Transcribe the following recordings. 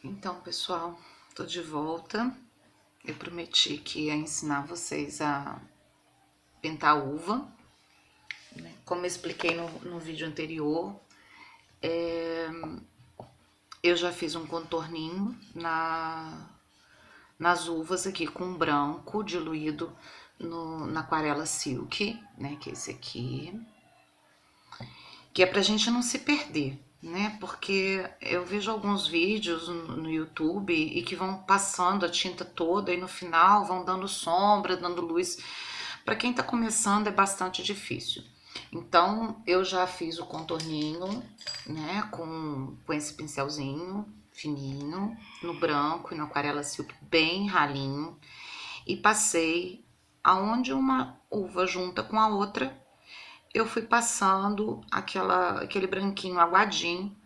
Então, pessoal, tô de volta. Eu prometi que ia ensinar vocês a pintar uva, né? Como eu expliquei no vídeo anterior, eu já fiz um contorninho nas uvas aqui com branco diluído na aquarela Silk, né? Que é esse aqui, que é pra gente não se perder, né? Porque eu vejo alguns vídeos no YouTube e que vão passando a tinta toda e no final vão dando sombra, dando luz. Para quem tá começando é bastante difícil. Então eu já fiz o contorninho, né, com esse pincelzinho fininho, no branco e na aquarela silk bem ralinho, e passei aonde uma uva junta com a outra, eu fui passando aquele branquinho aguadinho.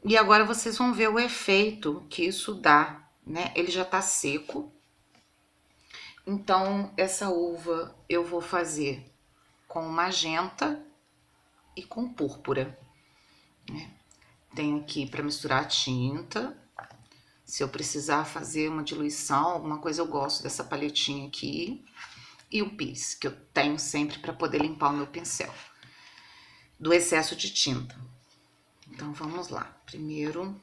E agora vocês vão ver o efeito que isso dá, né? Ele já tá seco. Então, essa uva eu vou fazer com magenta e com púrpura, né? Tenho aqui para misturar a tinta. Se eu precisar fazer uma diluição, alguma coisa, eu gosto dessa paletinha aqui. E o pires, que eu tenho sempre para poder limpar o meu pincel do excesso de tinta. Então, vamos lá. Primeiro,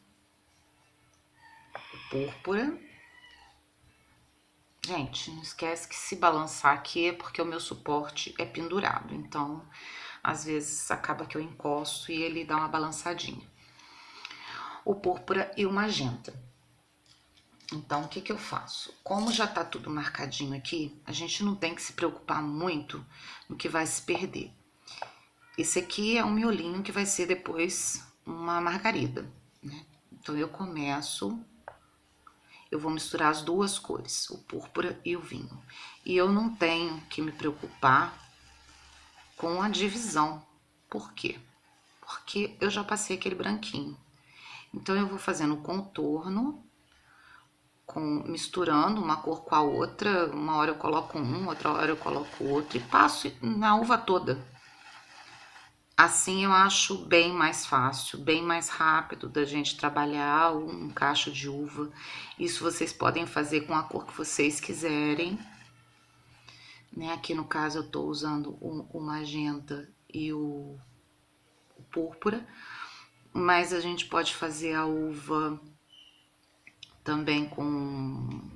púrpura. Gente, não esquece que se balançar aqui é porque o meu suporte é pendurado. Então, às vezes, acaba que eu encosto e ele dá uma balançadinha. O púrpura e o magenta. Então, o que que eu faço? Como já tá tudo marcadinho aqui, a gente não tem que se preocupar muito no que vai se perder. Esse aqui é um miolinho que vai ser depois uma margarida, né? Então, eu vou misturar as duas cores, o púrpura e o vinho. E eu não tenho que me preocupar com a divisão. Por quê? Porque eu já passei aquele branquinho. Então, eu vou fazendo o contorno, misturando uma cor com a outra. Uma hora eu coloco um, outra hora eu coloco outro e passo na uva toda. Assim eu acho bem mais fácil, bem mais rápido da gente trabalhar um cacho de uva. Isso vocês podem fazer com a cor que vocês quiserem, né? Aqui no caso eu tô usando o magenta e o púrpura, mas a gente pode fazer a uva também com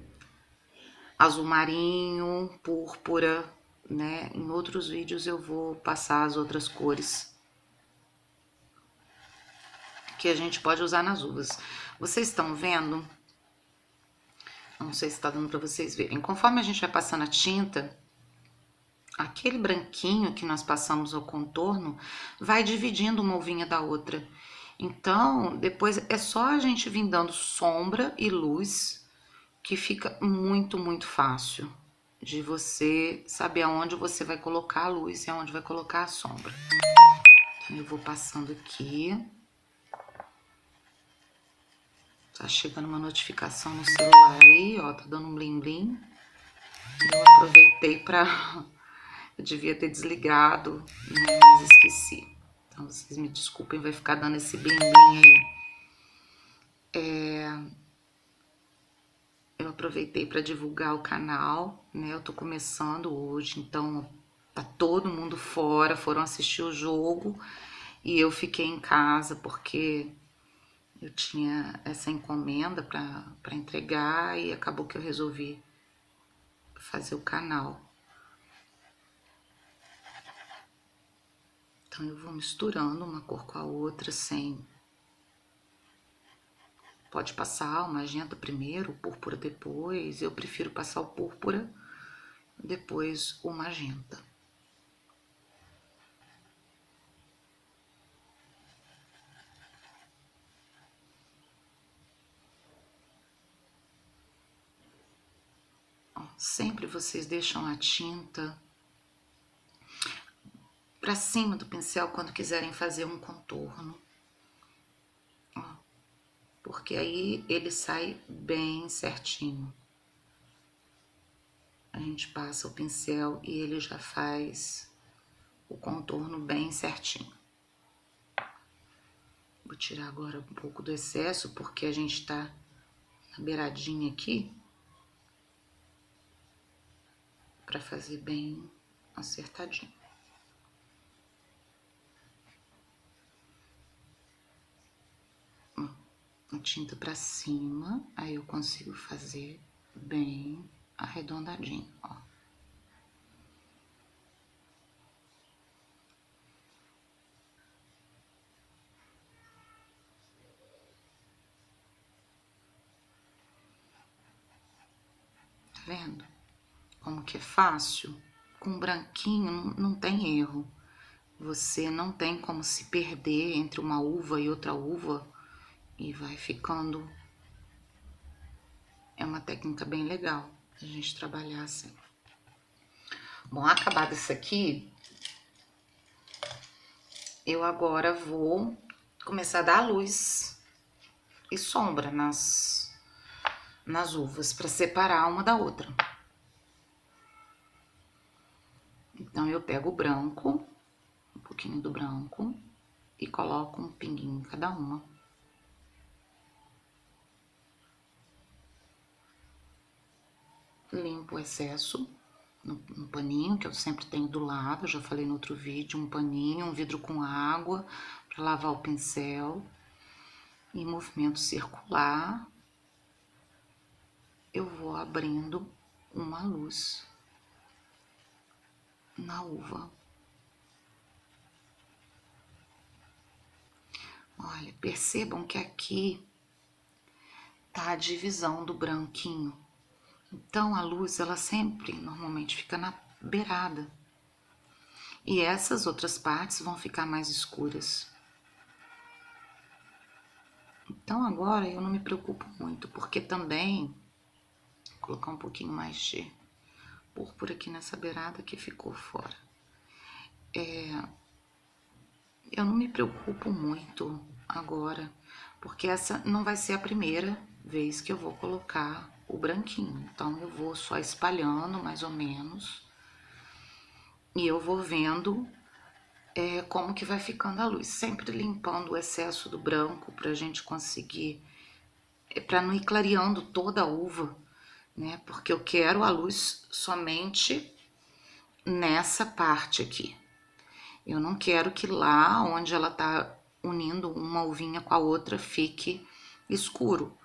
azul marinho, púrpura, né? Em outros vídeos eu vou passar as outras cores que a gente pode usar nas uvas. Vocês estão vendo? Não sei se tá dando para vocês verem. Conforme a gente vai passando a tinta, aquele branquinho que nós passamos ao contorno vai dividindo uma uvinha da outra. Então, depois é só a gente vir dando sombra e luz, que fica muito, muito fácil de você saber aonde você vai colocar a luz e aonde vai colocar a sombra. Então, eu vou passando aqui. Tá chegando uma notificação no celular aí, ó, tá dando um blim blim. Eu aproveitei pra... Eu devia ter desligado, né, mas esqueci. Então, vocês me desculpem, vai ficar dando esse blim blim aí. Eu aproveitei para divulgar o canal, né? Eu tô começando hoje, então tá todo mundo fora, foram assistir o jogo e eu fiquei em casa porque eu tinha essa encomenda para entregar e acabou que eu resolvi fazer o canal. Então eu vou misturando uma cor com a outra sem... Pode passar o magenta primeiro, o púrpura depois. Eu prefiro passar o púrpura, depois o magenta. Ó, sempre vocês deixam a tinta para cima do pincel quando quiserem fazer um contorno. Ó, porque aí ele sai bem certinho. A gente passa o pincel e ele já faz o contorno bem certinho. Vou tirar agora um pouco do excesso, porque a gente tá na beiradinha aqui. Pra fazer bem acertadinho. Ó, a tinta pra cima, aí eu consigo fazer bem arredondadinho, ó. Tá vendo? Como que é fácil? Com branquinho não tem erro. Você não tem como se perder entre uma uva e outra uva e vai ficando. É uma técnica bem legal a gente trabalhar assim. Bom, acabado isso aqui, eu agora vou começar a dar luz e sombra nas uvas para separar uma da outra. Então eu pego o branco, um pouquinho do branco e coloco um pinguinho em cada uma. Limpo o excesso no paninho que eu sempre tenho do lado, eu já falei no outro vídeo, um paninho, um vidro com água para lavar o pincel. Em movimento circular, eu vou abrindo uma luz na uva. Olha, percebam que aqui tá a divisão do branquinho. Então a luz, ela sempre, normalmente, fica na beirada. E essas outras partes vão ficar mais escuras. Então agora eu não me preocupo muito, porque também vou colocar um pouquinho mais de púrpura aqui nessa beirada que ficou fora. Eu não me preocupo muito agora, porque essa não vai ser a primeira vez que eu vou colocar o branquinho. Então eu vou só espalhando mais ou menos e eu vou vendo como que vai ficando a luz, sempre limpando o excesso do branco pra gente conseguir, pra não ir clareando toda a uva, né? Porque eu quero a luz somente nessa parte aqui. Eu não quero que lá onde ela tá unindo uma uvinha com a outra fique escuro,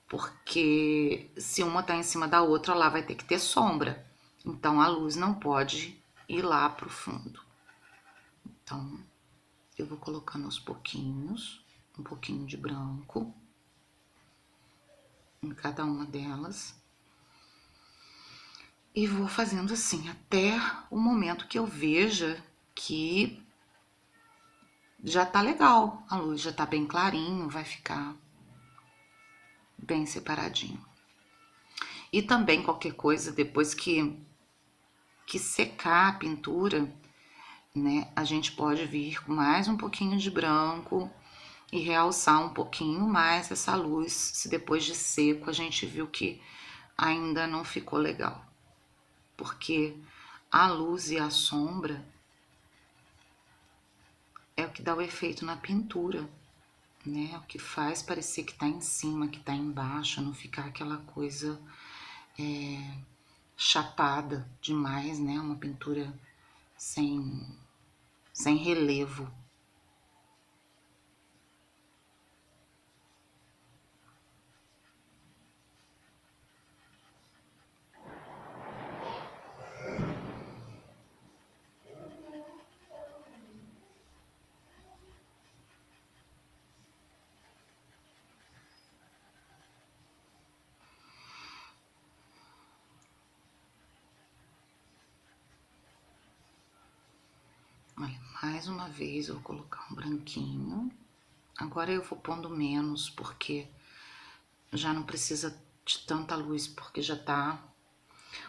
porque se uma tá em cima da outra, lá vai ter que ter sombra. Então a luz não pode ir lá pro fundo. Então eu vou colocando aos pouquinhos, um pouquinho de branco em cada uma delas. E vou fazendo assim até o momento que eu veja que já tá legal, a luz já tá bem clarinho, vai ficar bem separadinho. E também qualquer coisa, depois que secar a pintura, né, a gente pode vir com mais um pouquinho de branco e realçar um pouquinho mais essa luz, se depois de seco a gente viu que ainda não ficou legal. Porque a luz e a sombra é o que dá o efeito na pintura, né? O que faz parecer que tá em cima, que tá embaixo, não ficar aquela coisa chapada demais, né? Uma pintura sem relevo. Olha, mais uma vez eu vou colocar um branquinho. Agora eu vou pondo menos, porque já não precisa de tanta luz, porque já tá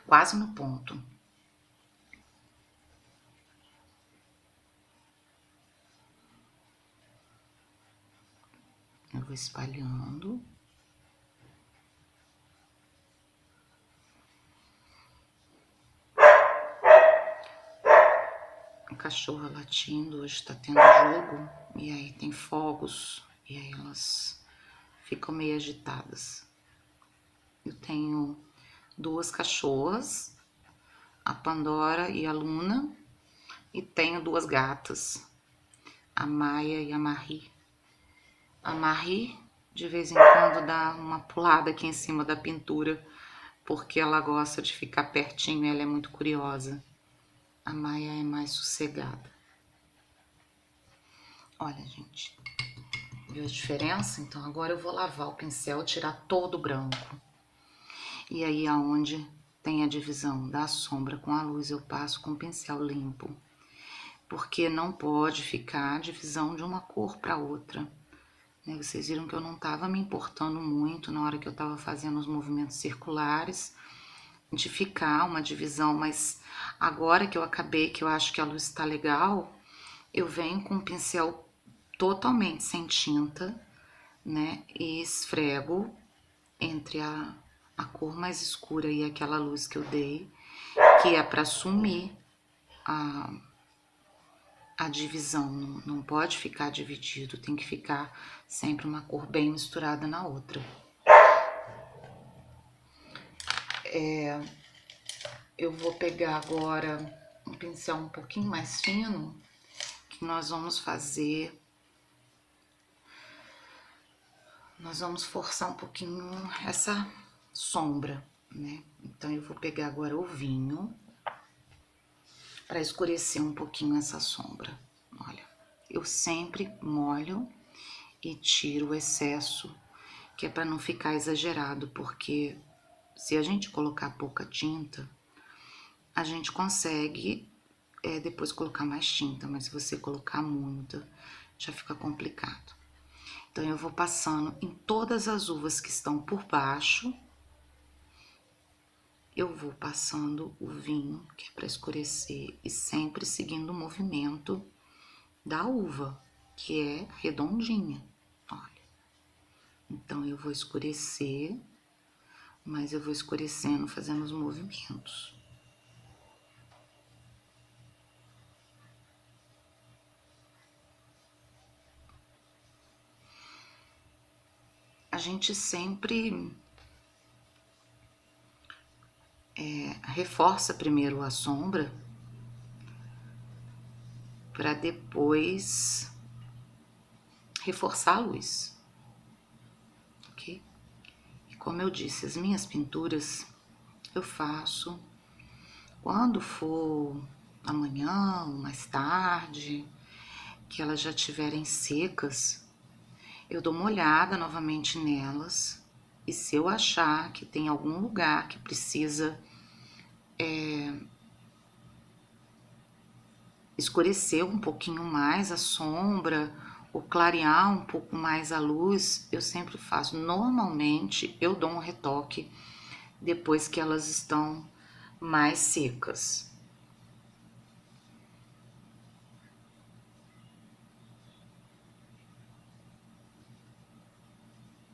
quase no ponto. Eu vou espalhando. A cachorra latindo, hoje tá tendo jogo, e aí tem fogos e aí elas ficam meio agitadas. Eu tenho 2 cachorras, a Pandora e a Luna, e tenho 2 gatas, a Maia e a Marie. A Marie, de vez em quando, dá uma pulada aqui em cima da pintura, porque ela gosta de ficar pertinho, ela é muito curiosa. A Maia é mais sossegada. Olha, gente, viu a diferença? Então agora eu vou lavar o pincel, tirar todo o branco. E aí aonde tem a divisão da sombra com a luz, eu passo com o pincel limpo. Porque não pode ficar a divisão de uma cor para outra. Vocês viram que eu não estava me importando muito na hora que eu estava fazendo os movimentos circulares, de ficar uma divisão, mas agora que eu acabei, que eu acho que a luz está legal, eu venho com o pincel totalmente sem tinta, né, e esfrego entre a cor mais escura e aquela luz que eu dei, que é para sumir a divisão, não pode ficar dividido, tem que ficar sempre uma cor bem misturada na outra. Eu vou pegar agora um pincel um pouquinho mais fino, que nós vamos forçar um pouquinho essa sombra, né? Então eu vou pegar agora o vinho para escurecer um pouquinho essa sombra. Olha, eu sempre molho e tiro o excesso, que é para não ficar exagerado, porque se a gente colocar pouca tinta, a gente consegue depois colocar mais tinta, mas se você colocar muita, já fica complicado. Então eu vou passando em todas as uvas que estão por baixo, eu vou passando o vinho, que é para escurecer, e sempre seguindo o movimento da uva, que é redondinha, olha. Então eu vou escurecer, mas eu vou escurecendo, fazendo os movimentos. A gente sempre reforça primeiro a sombra para depois reforçar a luz, ok? E como eu disse, as minhas pinturas eu faço quando for amanhã ou mais tarde, que elas já estiverem secas, eu dou uma olhada novamente nelas, e se eu achar que tem algum lugar que precisa escurecer um pouquinho mais a sombra ou clarear um pouco mais a luz, eu sempre faço. Normalmente eu dou um retoque depois que elas estão mais secas.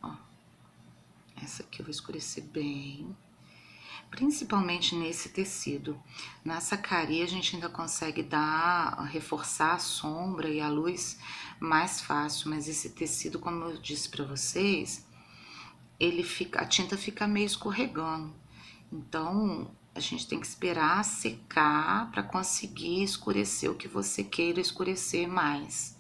Ó, essa aqui eu vou escurecer bem, principalmente nesse tecido. Na sacaria a gente ainda consegue reforçar a sombra e a luz mais fácil, mas esse tecido, como eu disse para vocês, a tinta fica meio escorregando. Então a gente tem que esperar secar para conseguir escurecer o que você queira escurecer mais.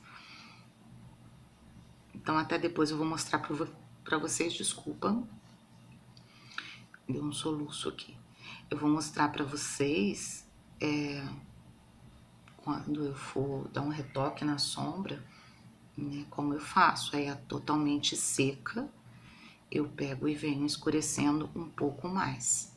Então até depois eu vou mostrar para vocês, desculpa, deu um soluço aqui. Eu vou mostrar para vocês quando eu for dar um retoque na sombra, né, como eu faço. Aí é totalmente seca, eu pego e venho escurecendo um pouco mais.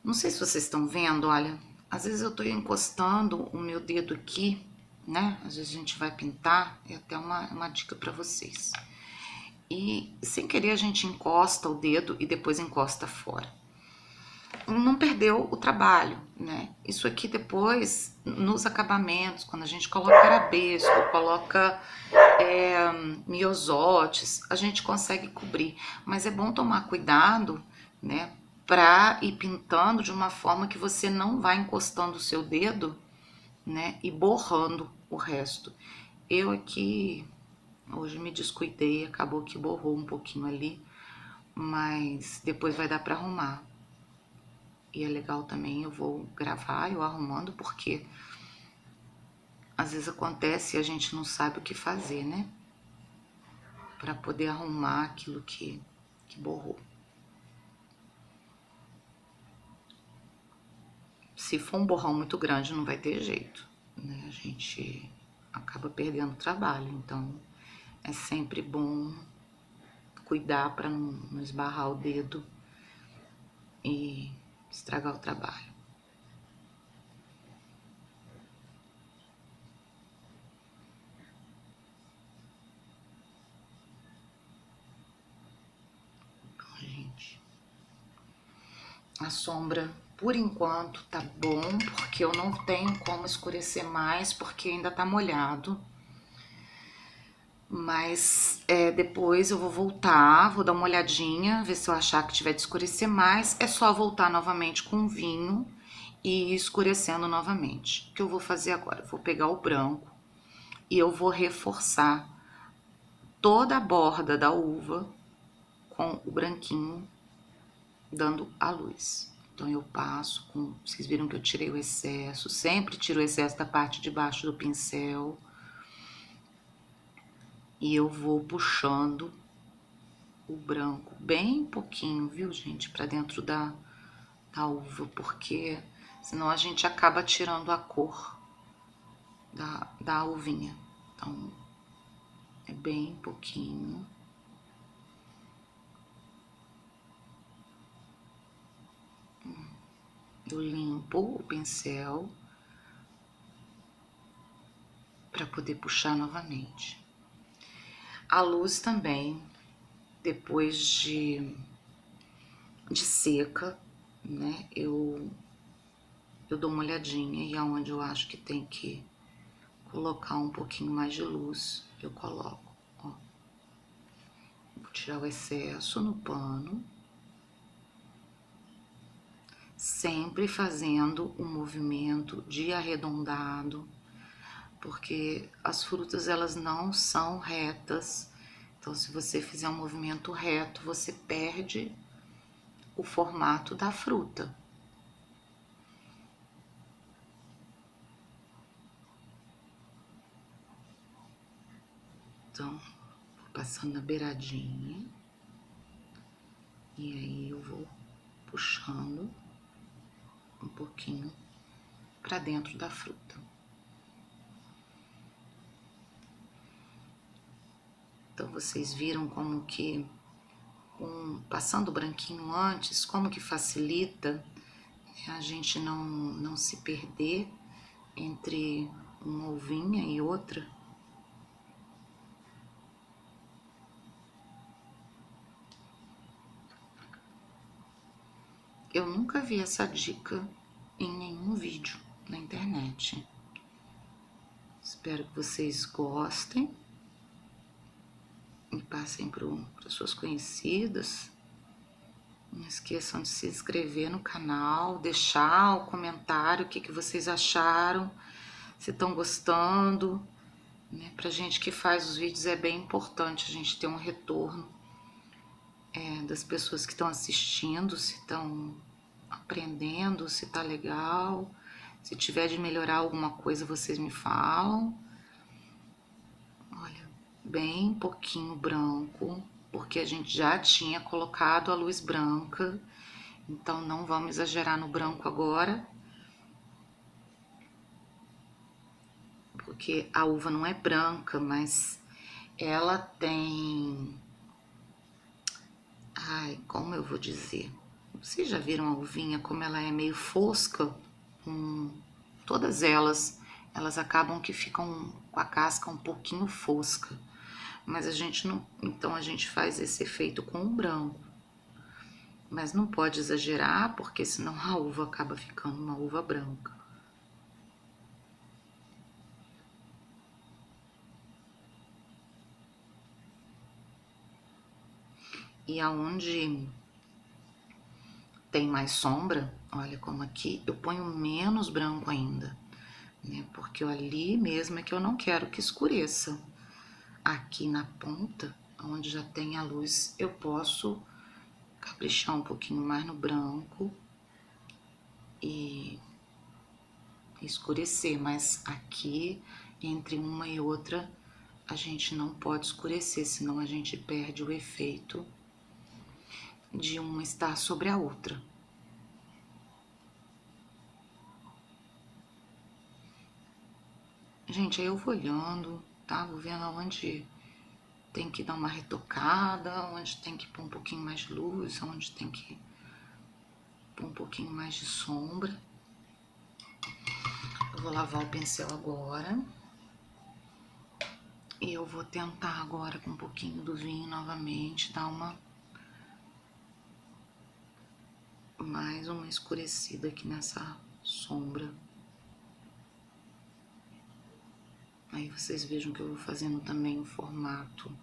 Não sei se vocês estão vendo, olha, às vezes eu tô encostando o meu dedo aqui, né? Às vezes a gente vai pintar, é até uma dica para vocês. E sem querer a gente encosta o dedo e depois encosta fora. Não perdeu o trabalho, né? Isso aqui depois, nos acabamentos, quando a gente coloca arabesco, coloca miosotes, a gente consegue cobrir. Mas é bom tomar cuidado, né? Para ir pintando de uma forma que você não vai encostando o seu dedo, né? E borrando o resto. Eu aqui Hoje me descuidei, acabou que borrou um pouquinho ali, mas depois vai dar pra arrumar. E é legal também, eu vou gravar eu arrumando, porque às vezes acontece e a gente não sabe o que fazer, né? Pra poder arrumar aquilo que borrou. Se for um borrão muito grande, não vai ter jeito, né? A gente acaba perdendo trabalho, então é sempre bom cuidar para não esbarrar o dedo e estragar o trabalho. Então, gente, a sombra, por enquanto, tá bom, porque eu não tenho como escurecer mais, porque ainda tá molhado. Mas depois eu vou voltar, vou dar uma olhadinha, ver se eu achar que tiver de escurecer mais. É só voltar novamente com o vinho e ir escurecendo novamente. O que eu vou fazer agora? Eu vou pegar o branco e eu vou reforçar toda a borda da uva com o branquinho, dando a luz. Então eu passo com... Vocês viram que eu tirei o excesso, sempre tiro o excesso da parte de baixo do pincel. E eu vou puxando o branco bem pouquinho, viu, gente? Pra dentro da uva, porque senão a gente acaba tirando a cor da uvinha. Então, é bem pouquinho. Eu limpo o pincel para poder puxar novamente. A luz também, depois de seca, né, eu dou uma olhadinha e aonde eu acho que tem que colocar um pouquinho mais de luz, eu coloco, ó. Vou tirar o excesso no pano, sempre fazendo um movimento de arredondado, porque as frutas elas não são retas. Então, se você fizer um movimento reto, você perde o formato da fruta. Então, vou passando na beiradinha. E aí eu vou puxando um pouquinho para dentro da fruta. Então, vocês viram como que passando o branquinho antes, como que facilita a gente não se perder entre uma uvinha e outra. Eu nunca vi essa dica em nenhum vídeo na internet. Espero que vocês gostem e passem para suas conhecidas. Não esqueçam de se inscrever no canal, deixar o comentário o que vocês acharam, se estão gostando, né? Pra gente que faz os vídeos é bem importante a gente ter um retorno das pessoas que estão assistindo, se estão aprendendo, se tá legal. Se tiver de melhorar alguma coisa, vocês me falam. Olha, bem pouquinho branco, porque a gente já tinha colocado a luz branca, então não vamos exagerar no branco agora, porque a uva não é branca, mas ela tem... Ai, como eu vou dizer? Vocês já viram a uvinha como ela é meio fosca? Todas elas acabam que ficam com a casca um pouquinho fosca. Mas a gente não... Então a gente faz esse efeito com o branco. Mas não pode exagerar, porque senão a uva acaba ficando uma uva branca. E aonde tem mais sombra, olha como aqui, eu ponho menos branco ainda, né? Porque ali mesmo é que eu não quero que escureça. aqui na ponta, onde já tem a luz, eu posso caprichar um pouquinho mais no branco e escurecer, mas aqui, entre uma e outra, a gente não pode escurecer, senão a gente perde o efeito de uma estar sobre a outra. Gente, aí eu vou olhando, tá? Vou vendo onde tem que dar uma retocada, onde tem que pôr um pouquinho mais de luz, onde tem que pôr um pouquinho mais de sombra. Eu vou lavar o pincel agora. E eu vou tentar agora com um pouquinho do vinho novamente dar mais uma escurecida aqui nessa sombra. Aí vocês vejam que eu vou fazendo também o formato.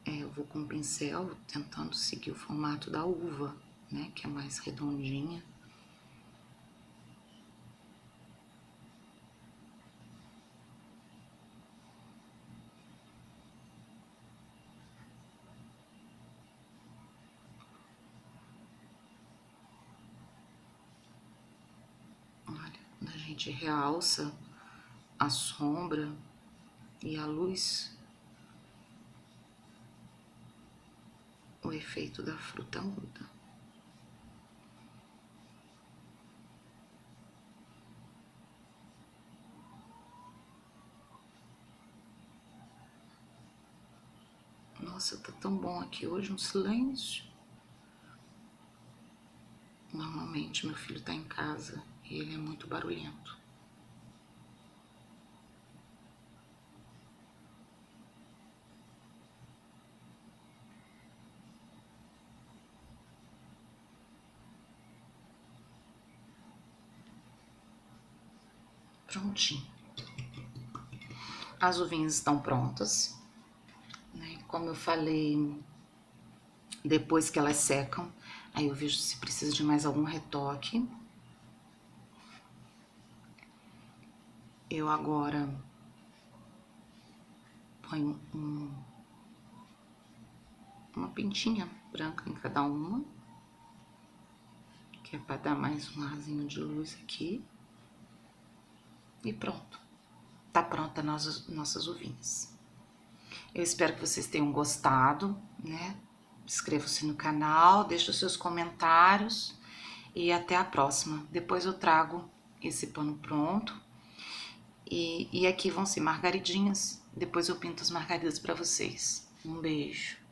Eu vou com o pincel tentando seguir o formato da uva, né, que é mais redondinha. Olha, quando a gente realça a sombra e a luz, o efeito da fruta muda. Nossa, tá tão bom aqui hoje, um silêncio. Normalmente meu filho tá em casa e ele é muito barulhento. Prontinho. As uvinhas estão prontas, né? Como eu falei, depois que elas secam, aí eu vejo se precisa de mais algum retoque. Eu agora ponho uma pintinha branca em cada uma, que é para dar mais um arzinho de luz aqui. E pronto. Tá pronta nossas uvinhas. Eu espero que vocês tenham gostado, né? Inscreva-se no canal, deixe os seus comentários e até a próxima. Depois eu trago esse pano pronto e aqui vão ser margaridinhas. Depois eu pinto as margaridas para vocês. Um beijo.